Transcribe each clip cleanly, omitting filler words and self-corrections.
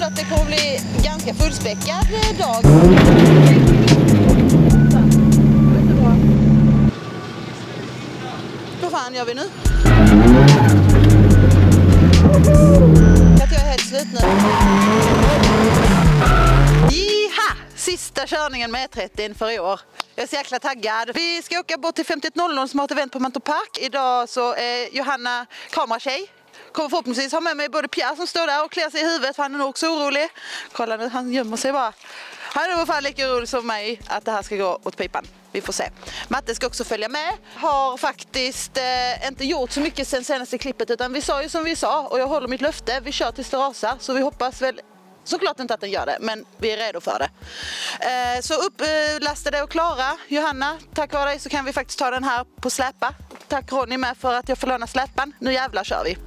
ändå att det kommer bli ganska fullspäckad dag. Vad fan gör vi nu? Att jag är helt slut nu. Jiha! Sista körningen med E30 för i år. Jag är så jäkla taggad. Vi ska åka bort till 5100 som har ett event på Mantorp Park. Idag så är Johanna kameratjej. Kommer förhoppningsvis ha med mig både Pierre som står där och klär sig i huvudet för han är nog också orolig. Kolla nu, han gömmer sig bara. Han är i alla fall lika orolig som mig att det här ska gå åt pipan. Vi får se. Matte ska också följa med. Har faktiskt inte gjort så mycket sen senaste klippet utan vi sa ju som vi sa och jag håller mitt löfte. Vi kör till Strasa så vi hoppas väl såklart inte att den gör det, men vi är redo för det. Så upplastade och klara. Johanna, tack vare dig så kan vi faktiskt ta den här på släpa. Tack Ronny med för att jag får låna släpan. Nu jävlar kör vi.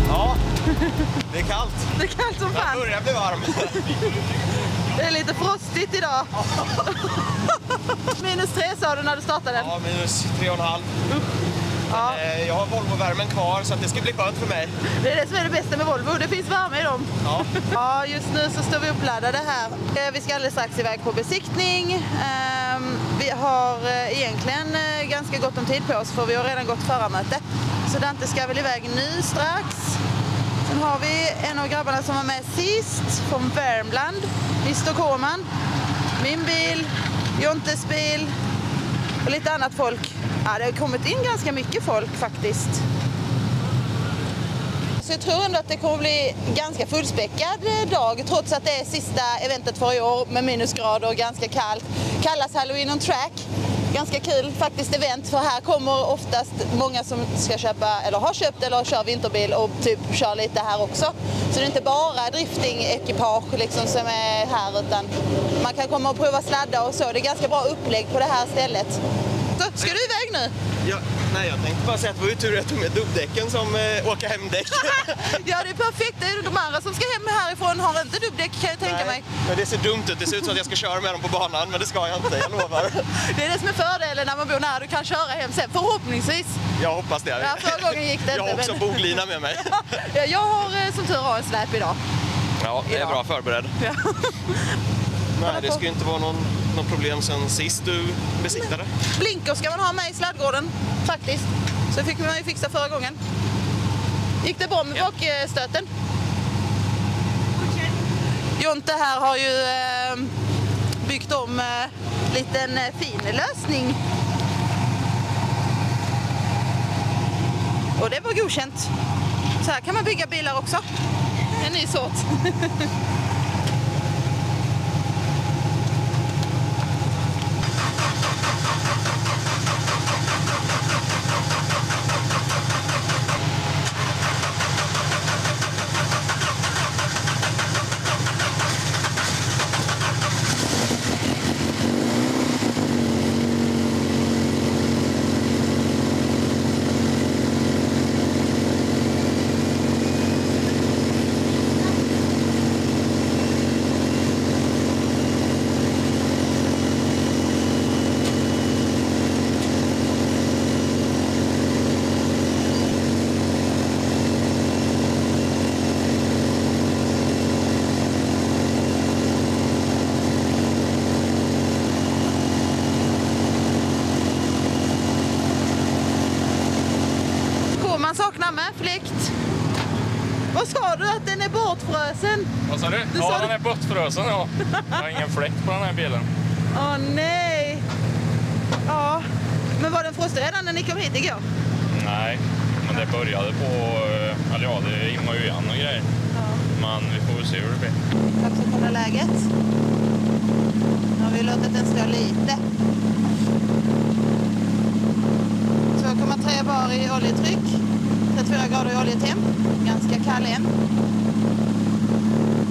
Ja, det är kallt. Det är kallt som fan. Det börjar bli varmt. Det är lite frostigt idag. -3 sa du när du startade den? Ja, -3,5. Ja. Jag har Volvo-värmen kvar så att det ska bli skönt för mig. Det är det som är det bästa med Volvo, det finns värme i dem. Ja. Ja, just nu så står vi uppladdade här. Vi ska alldeles strax iväg på besiktning. Vi har egentligen ganska gott om tid på oss för vi har redan gått förarmöte. Så Dante ska väl iväg nu strax. Sen har vi en av grabbarna som var med sist från Värmland, Mr. Kåman. Min bil, Jontes bil och lite annat folk. Ja, det har kommit in ganska mycket folk faktiskt. Så jag tror ändå att det kommer bli ganska fullspäckad dag trots att det är sista eventet för i år med minusgrader och ganska kallt. Kallas Halloween on Track. Ganska kul faktiskt event för här kommer oftast många som ska köpa eller har köpt eller kör vinterbil och typ kör lite här också. Så det är inte bara drifting-ekipage liksom som är här utan man kan komma och prova sladda och så. Det är ganska bra upplägg på det här stället. Så, ska du iväg nu? Ja, nej, jag tänkte bara säga att det var ju tur att jag tog med dubbdäcken som åka hemdäck. Ja, det är perfekt. Det är de andra som ska hem härifrån har inte dubbdäck kan jag tänka mig. Men det ser dumt ut. Det ser ut som att jag ska köra med dem på banan, men det ska jag inte, jag lovar. Det är det som är fördelen när man bor nära. Du kan köra hem sen, förhoppningsvis. Jag hoppas det. Ja, förra gången gick det jag har inte, också men... boglina med mig. Ja, jag har som tur har en släp idag. Ja, det är bra förberedd. Ja. Nej, det ska ju inte vara någon problem sen sist du besiktade. Blinker ska man ha med i sladdgården, faktiskt. Så fick man ju fixa förra gången. Gick det bra med bakstöten? Jonte här har ju byggt om liten fin lösning. Och det var godkänt. Så här kan man bygga bilar också. En ny sort. Saknar med fläkt. Vad sa du att den är bortfrösen? Vad sa du? Ja, den är bortfrösen, ja. Jag har ingen fläkt på den här bilen. Åh nej. Ja, men var den frostig redan när ni kom hit igår? Nej, men det började på, eller ja, det immar ju igen och grejer. Ja. Men vi får väl se hur det blir. Jag ska kolla läget. Nu har vi låtit den stå lite. 2,3 bar i oljetryck. 34 grader i oljetemp. Ganska kall än.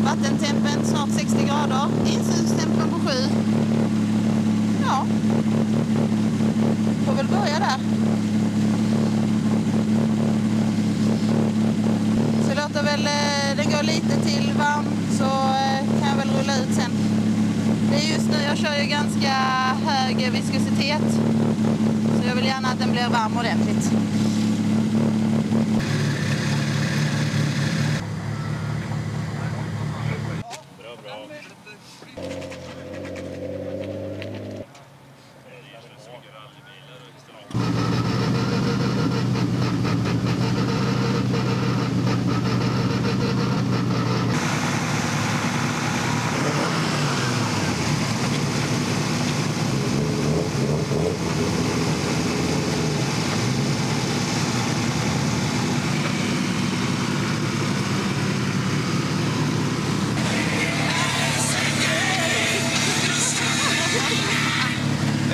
Vattentempen snart 60 grader. Insynstempen på 7. Ja. Får väl börja där. Så låter väl den gå lite till varm så kan jag väl rulla ut sen. just nu. Jag kör ju ganska hög viskositet. Så jag vill gärna att den blir varm ordentligt.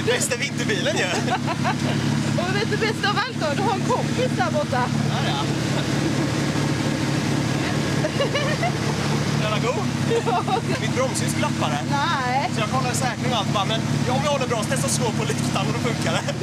Bästa vinterbilen ju! Och vet du bäst av allt då? Du har en kompis där borta. Ja. Den är god. Mitt bromsljus klappade. Nej. Så jag kollar säkring och allt bara, men om jag håller bra så testa slå på lyktan och då funkar det.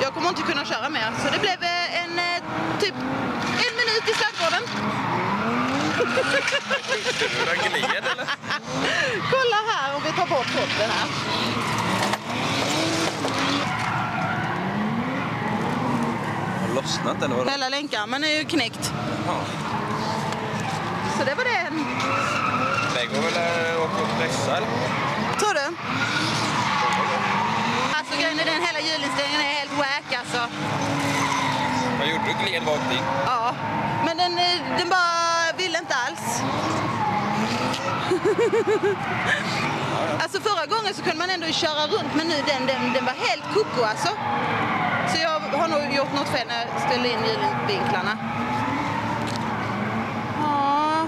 Jag kommer inte kunna köra mer, så det blev typ 1 minut i slaggården. Gled, eller? Kolla här om vi tar bort podden här. Har lossnat eller vad? Hela länkarmen är ju knäckt. Jaha. Så det var det. Det går väl att åka upp pressa, eller? Tror du? Alltså grejen är den hela hjulinställningen är helt wack alltså. Vad gjorde du? Gled bak in? Ja, men den bara ville inte alls. Alltså förra gången så kunde man ändå köra runt, men nu den var helt koko alltså. Så jag har nog gjort något fel när jag ställde in hjulvinklarna. Ja.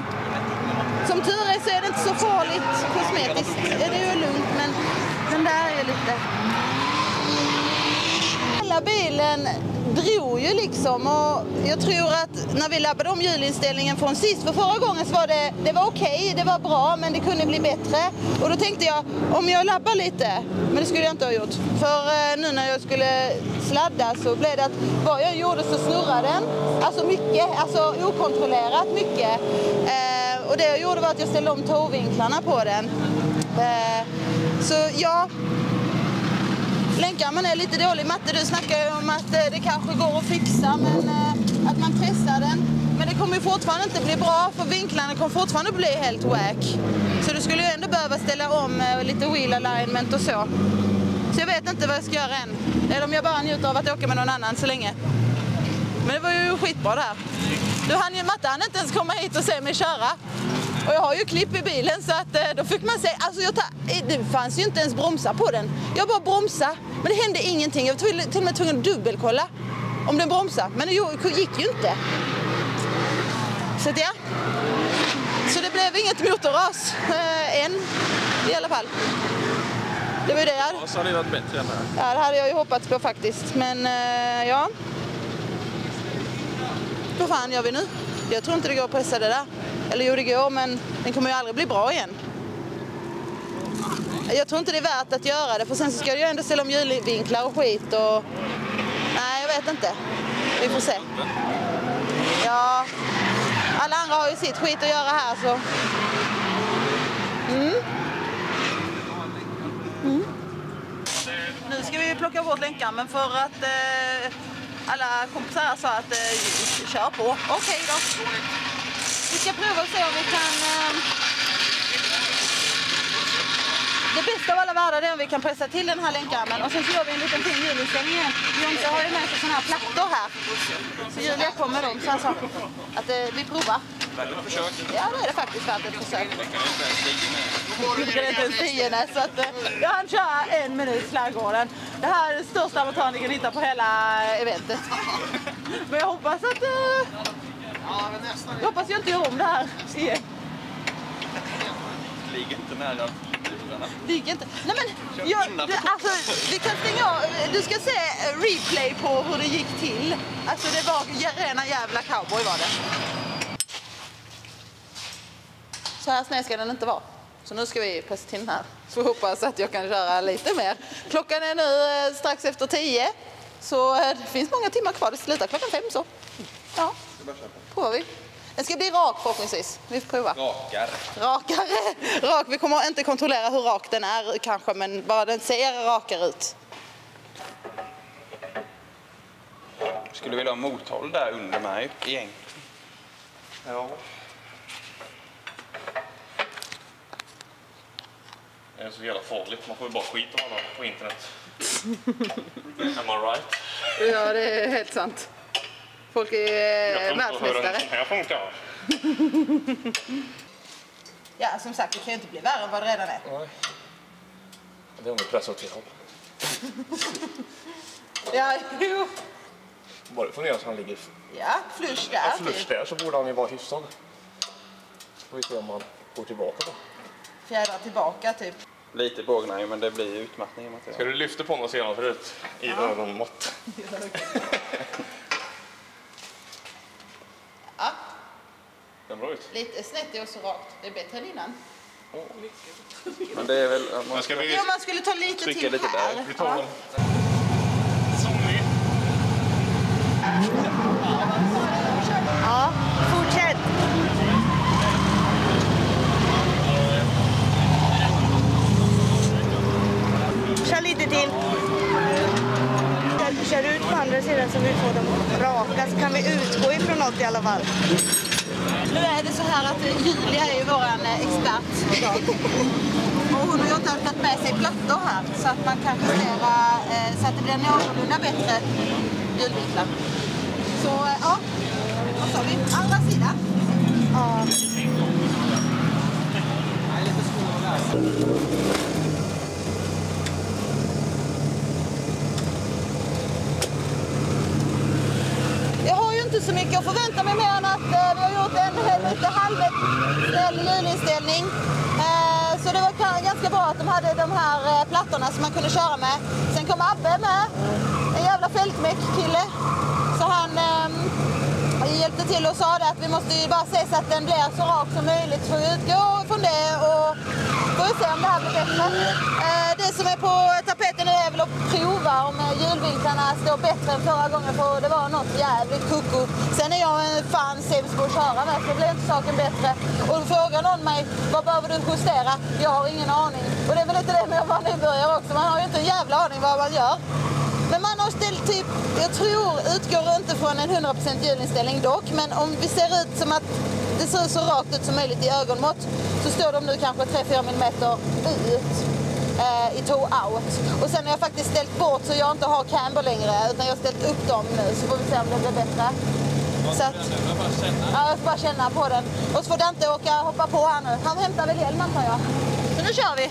Som tur är så är det inte så farligt kosmetiskt. Det är ju lugnt, men den där är lite... Hela bilen drog ju liksom, och jag tror att när vi labbade om hjulinställningen från sist, för förra gången så var det var okej, det var bra, men det kunde bli bättre. Och då tänkte jag, om jag labbar lite, men det skulle jag inte ha gjort. För nu när jag skulle sladda så blev det att vad jag gjorde så snurrade den. Alltså mycket, alltså okontrollerat mycket. Och det jag gjorde var att jag ställde om tåvinklarna på den. Så ja, länkarmen är lite dålig. Matte, du snackar ju om att det kanske går att fixa, men att man pressar den. Men det kommer ju fortfarande inte bli bra, för vinklarna kommer fortfarande bli helt wack. Så du skulle ju ändå behöva ställa om lite wheel alignment och så. Så jag vet inte vad jag ska göra än. Eller om jag bara njuter av att åka med någon annan så länge. Men det var ju skitbra där. Matte hann inte ens komma hit och se mig köra. Och jag har ju klipp i bilen, så att då fick man se, alltså det fanns ju inte ens bromsa på den. Jag bara bromsa, men det hände ingenting. Jag var till och med tvungen att dubbelkolla om den bromsade, men det gick ju inte. Så ja. Så det blev inget motorras än i alla fall. Det var ju det jag... Ja, så hade det varit bättre än det här. Ja, det hade jag ju hoppats på faktiskt. Men ja. Vad fan gör vi nu? Jag tror inte det går att pressa det där. Eller jo, det går, men den kommer ju aldrig bli bra igen. Jag tror inte det är värt att göra det, för sen så ska du ju ändå ställa om hjulvinklar och skit och... Nej, jag vet inte. Vi får se. Ja, alla andra har ju sitt skit att göra här så... Nu ska vi plocka bort länkarmen för att alla kompisar sa att kör på. Okej då. Vi ska prova och se om vi kan... Det bästa av alla världar är om vi kan pressa till den här länkarmen och sen så gör vi en liten fin hjulinställning igen. Jonte har ju med sig sådana här plattor här. Så Julia kommer dem så han sa att vi provar. Försök. Ja, det är det faktiskt värt ett försök. Det är inte en 10, så att han kör 1 minut slaggården. Det här är den största motorn ni kan hitta på hela eventet. Men jag hoppas att... jag hoppas jag inte gör om det här igen. Ligger inte nära. Ligger inte. Nej men, alltså, vi kan stänga av. Du ska se replay på hur det gick till. Alltså det var rena jävla cowboy var det. Så här sned ska den inte vara. Så nu ska vi pressa till den här. Så hoppas att jag kan köra lite mer. Klockan är nu strax efter 10. Så det finns många timmar kvar. Det slutar klockan 5 så. Ja, provar vi. Den ska bli rak förhoppningsvis. Vi får prova. Rak. Vi kommer inte kontrollera hur rak den är kanske, men bara den ser rakare ut. Skulle vilja ha mothåll där under mig egentligen. Ja. Det är så jävla farligt. Man får ju bara skita av alla på internet. Am I right? Ja, det är helt sant. Folk är världsmästare. Den här funkar. Ja, som sagt, det kan ju inte bli värre än vad det redan är. Nej. Det är om vi pressar åt fel håll. Ja, jo. Bara fundera så han ligger... Ja, flush där. Ja, flush där så borde han ju vara hyfsad. Får vi se om han går tillbaka då. Fjädrar tillbaka typ. Lite bågnar ju, men det blir utmattning i material. Ska du lyfta på något senare förut? I ögonmått. Ja. Den bra ut. Lite snett är också rakt. Det är bättre än innan. Men det är väl... Men ska vi Jo, man skulle ta lite trycka till lite här. där. Vi tar den. Zoomig. Ja, fortsätt. Kör lite till. Kör ut på andra sidan så vi får dem raka, så kan vi utgå ifrån något i alla fall. Nu är det så här att Julia är ju våran expert idag. Och hon har ju inte tagit med sig plattor här så att man kan justera så att det blir någorlunda bättre hjulvinklar. Så ja, vad sa vi? Andra sidan. Ja. Jag har ju inte så mycket att förvänta mig mer än att vi har gjort en lite halvsnäll hjulinställning. Så det var ganska bra att de hade de här plattorna som man kunde köra med. Sen kom Abbe med, en jävla fältmäck-kille. Så han hjälpte till och sa det att vi måste ju bara se så att den blir så rak som möjligt. Så vi utgår från det och får se om det här blir bättre. Det som är på tapeten nu är väl att prova om hjulvinklarna står bättre än förra gången, för det var något jävligt koko. Sen är jag en fan sämst på att köra med, så blir inte saken bättre. Och då frågar någon mig, vad behöver du justera? Jag har ingen aning. Och det är väl inte det med att vara nybörjare också, man har ju inte en jävla aning vad man gör. Men man har ställt typ, jag tror, utgår inte från en 100% hjulinställning dock, men om vi ser ut som att det ser så rakt ut som möjligt i ögonmått så står de nu kanske 3-4 mm ut i toe out. Och sen har jag faktiskt ställt bort så jag inte har camber längre, utan jag har ställt upp dem nu, så får vi se om det blir bättre. Så att, ja, jag får bara känna på den. Och så får Dante hoppa på här nu. Han hämtar väl hjälm antar jag. Så nu kör vi!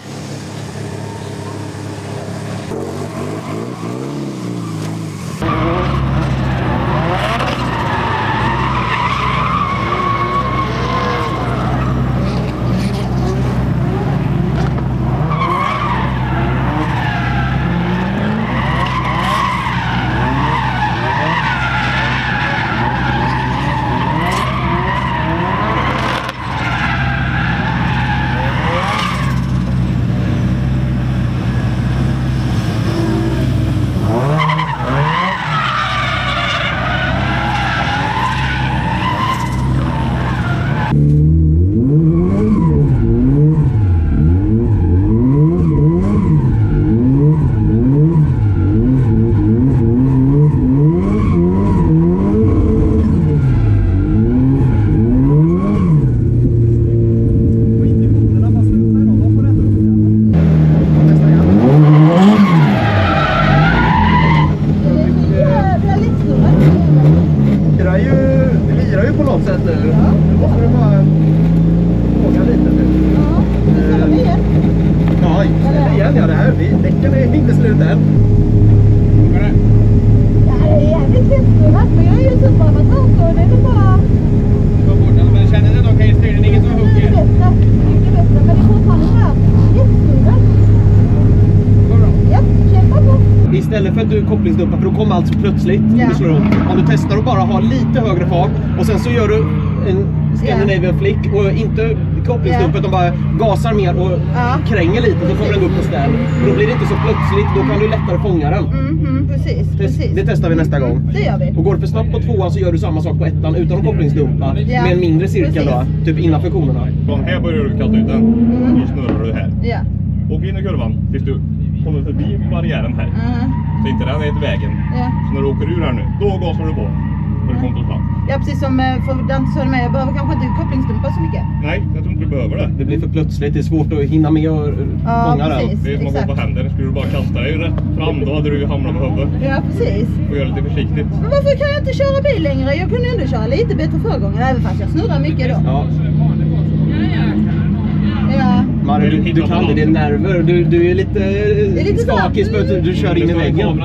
själv. Ja, det är jävligt lättskruvat, men jag är ju superamatör så det är väl bara... Men känner ni att de kan ju styra? Det är ingen som hugger? Det är bättre, men det är fortfarande så här lättskruvat. Går bra. Ja, kämpa på. Istället för att du kopplingsdumpar, för då kommer allt så plötsligt. Du slår upp. Om du testar att bara ha lite högre fart och sen så gör du en Scandinavian flick och inte kopplingsdump utan bara gasar mer och kränger lite så kommer den upp på ställ. Då blir det inte så plötsligt, då kan du lättare fånga den. Precis. Det testar vi nästa gång. Det gör vi. Och går det för snabbt på tvåan så gör du samma sak på ettan utan att kopplingsdumpa. Med en mindre cirkel då, typ innanför konerna. Här börjar du kasta ut den. Nu snurrar du här. Ja. Åk in i kurvan tills du kommer förbi barriären här. Så inte den är i vägen. Så när du åker ur här nu, då gasar du på. För det kommer till plats. Ja, precis som för den som är med. Jag behöver kanske inte kopplingsdumpa så mycket. Nej, jag tror inte du behöver det. Det blir för plötsligt, det är svårt att hinna med och fånga den. Det är som att gå på händer. Skulle du bara kasta dig rätt fram, då hade du ju hamnat på huvudet. Ja, precis. Och göra lite försiktigt. Men varför kan jag inte köra bil längre? Jag kunde ändå köra lite bättre förra gången, även fast jag snurrar mycket då. Ja. Ja. Mario, du kan det, det är nerver. Du är lite skakig för att du kör in i väggen.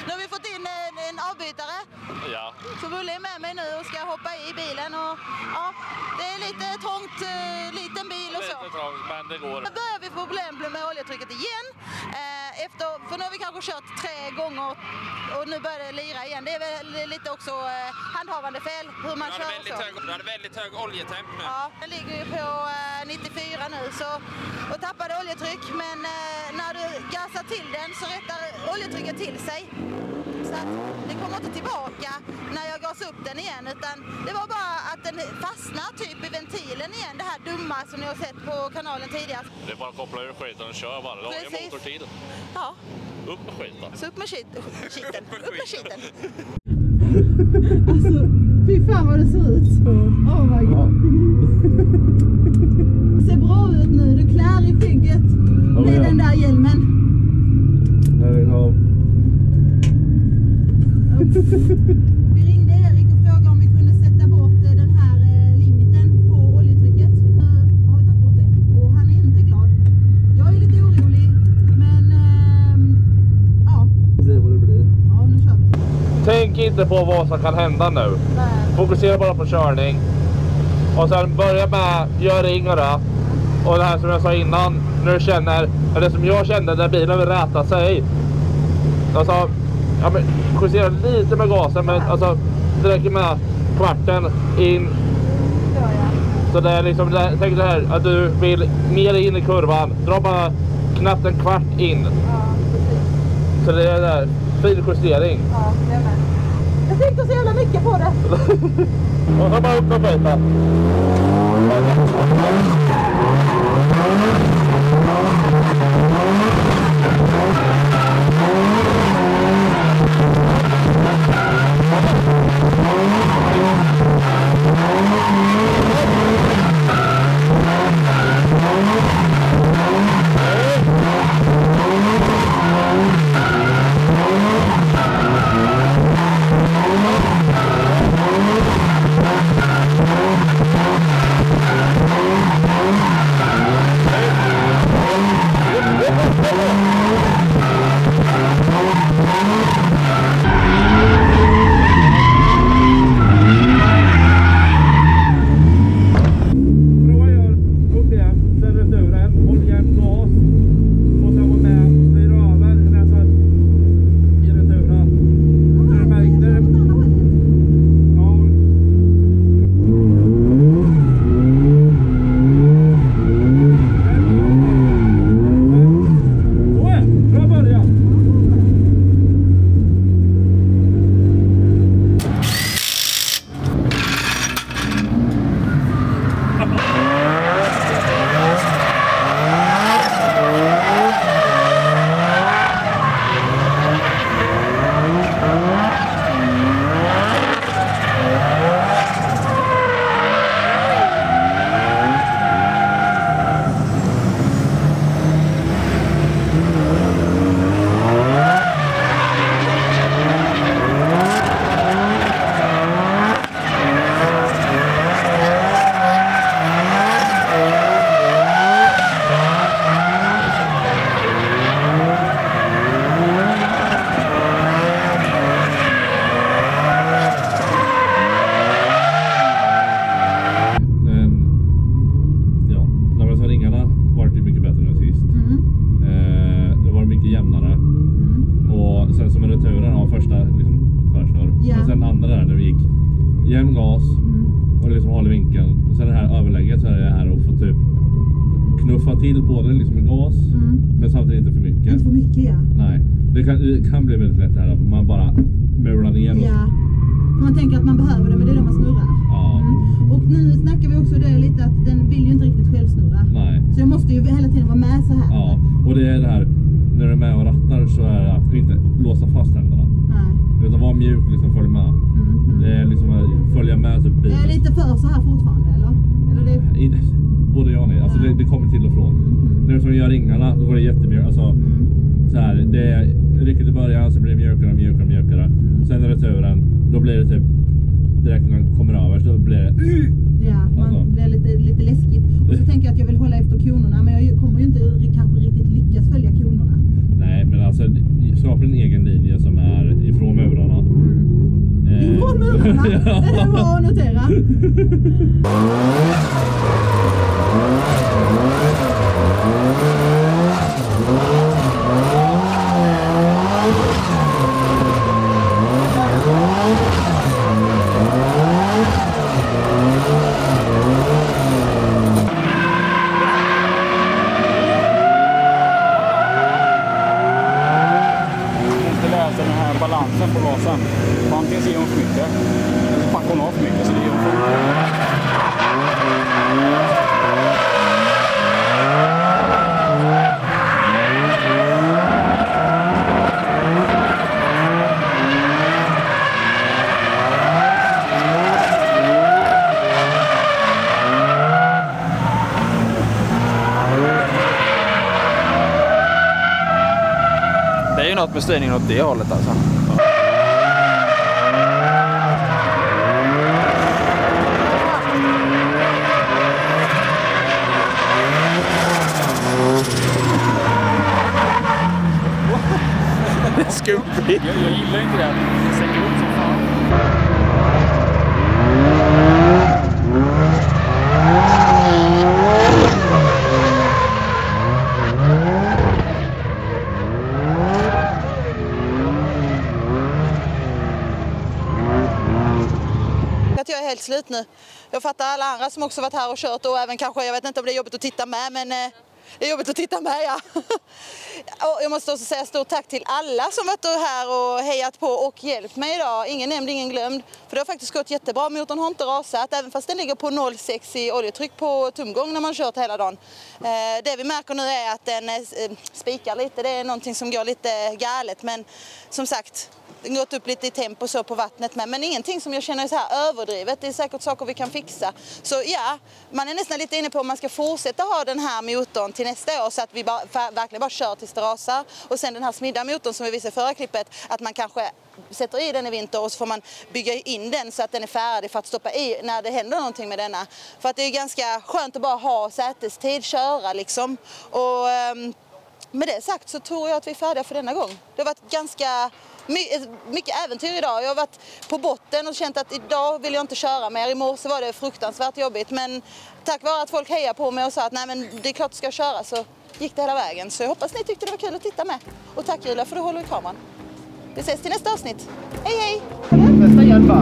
Nu har vi fått in en avbytare som Bulle är med mig nu och ska hoppa i bilen. Och, ja, det är lite trångt, liten bil och så. Lite trångt, men det går. Nu börjar vi få problem med oljetrycket igen. För nu har vi kanske kört 3 gånger och nu börjar det lira igen. Det är väl lite också handhavande fel hur man kör och så. Du hade väldigt hög oljetemp nu. Ja, den ligger ju på 94 nu så, och tappade oljetryck. Men när du gasar till den så rättar oljetrycket till sig. Så att det kommer inte tillbaka när jag gasar upp den igen, utan det var bara att den fastnar typ i ventilen igen. Det här dumma som ni har sett på kanalen tidigare. Det är bara att koppla ur skiten och köra bara. Det har ju motortid. Ja. Upp med skiten. Så upp med skiten. Upp med skiten. Alltså, fy fan vad det ser ut. Oh my god. Ser bra ut nu. Du klär i skygget med den där hjälmen. Vi ringde Erik och frågade om vi kunde sätta bort den här limiten på oljetrycket. Har vi tagit bort det? Och han är inte glad. Jag är lite orolig, men ja. Det blir vad det blir. Ja, nu kör vi. Tänk inte på vad som kan hända nu. Fokusera bara på körning. Och sen börja med gör ringarna. Och det här som jag sa innan, när du känner, eller som jag kände när bilen vill räta sig. Alltså, ja, men justera lite med gasen, men alltså det räcker med kvarten in. Så det är liksom, tänk det här att du vill mer in i kurvan, dra bara knappt en kvart in. Så det är där, fin justering. Ja, det är med. Jag tänkte så jävla mycket på det. Och så bara upp med skiten. jämn gas och liksom håller vinkeln. Och sen det här överlägget så är det här att få typ knuffa till både liksom med gas men samtidigt inte för mycket. Inte för mycket, ja. Nej, det kan bli väldigt lätt det här att man bara mular ner. Ja, för man tänker att man behöver det, men det är då man snurrar. Ja. Och nu snackar vi också det lite att den vill ju inte riktigt självsnurra. Nej. Så jag måste ju hela tiden vara med så här. Ja, och det är det här, när du är med och rattar så är det att inte låsa fast händerna. Nej. Utan vara mjuk och liksom följa med. Det är liksom att följa med typ bilen. Jag är lite för så här fortfarande, eller? Det... Både jag och nej, alltså det kommer till och från. När du gör ringarna, då går det jättemjukt. Alltså, så här, det är riktigt i början så blir det mjukare. Sen är det turen, då blir det typ direkt när man kommer över så blir det ja, man alltså. blir lite läskigt. Och så tänker jag att jag vill hålla efter konorna, men jag kommer ju inte kanske riktigt lyckas följa konorna. Nej, men alltså skapa en egen linje som är ifrån murarna. Ifrån murarna? Det är bra att notera. Den här balansen på gasen. Antingen ser hon för mycket eller så packar hon av för mycket så det gör hon Det är ju något med styrningen åt det hållet alltså. Det är skumt. Jag gillar inte det. Det sänker upp som fan. Jag är helt slut nu. Jag fattar alla andra som också varit här och kört och även kanske, jag vet inte om det är jobbigt att titta med, men det är jobbigt att titta med, ja. Och jag måste också säga stort tack till alla som varit här och hejat på och hjälpt mig idag. Ingen nämnd, ingen glömd. För det har faktiskt gått jättebra. Motorn har inte rasat, även fast den ligger på 0,6 i oljetryck på tumgång när man kört hela dagen. Det vi märker nu är att den spikar lite. Det är någonting som går lite galet, men som sagt, det har gått upp lite i tempo så på vattnet med, men ingenting som jag känner är så här överdrivet. Det är säkert saker vi kan fixa. Så ja, man är nästan lite inne på om man ska fortsätta ha den här motorn till nästa år så att vi verkligen bara kör tills det rasar. Och sen den här smidda motorn som vi visade i förra klippet, att man kanske sätter i den i vinter och så får man bygga in den så att den är färdig för att stoppa i när det händer någonting med denna. För att det är ganska skönt att bara ha sätestid, köra liksom. Och med det sagt så tror jag att vi är färdiga för denna gång. Det har varit ganska mycket äventyr idag. Jag har varit på botten och känt att idag vill jag inte köra mer. I morse var det fruktansvärt jobbigt, men tack vare att folk hejar på mig och sa att nej, men det är klart du ska köra, så gick det hela vägen. Så jag hoppas ni tyckte det var kul att titta med. Och tack Julia för att du håller i kameran. Vi ses till nästa avsnitt. Hej hej! Nästa hjälp.